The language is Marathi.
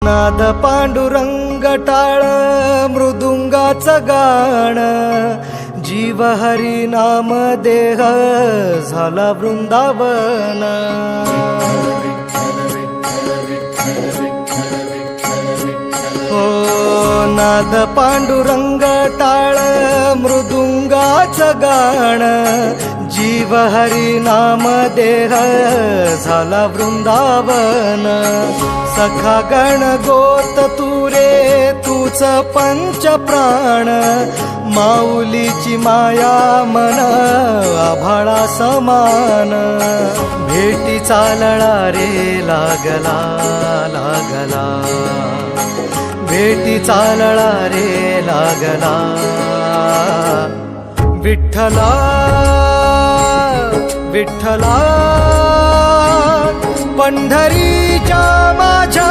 नाद पांडुरंग टाळ मृदुंगाचं गाण, जीव हरी नाम देह झाला वृंदावन. हो नाद पांडुरंग टाळ मृदुंगाचं गाण, जीव हरी नाम देह झाला वृंदावन. सखा गण गोत तू रे तूच पंच प्राण, माऊलीची माया मन आभाळा समान. भेटी चालळा रे लागला लागला, भेटी चालळा रे लागला. विठ्ठला विठ्ठला पंढरीच्या माझ्या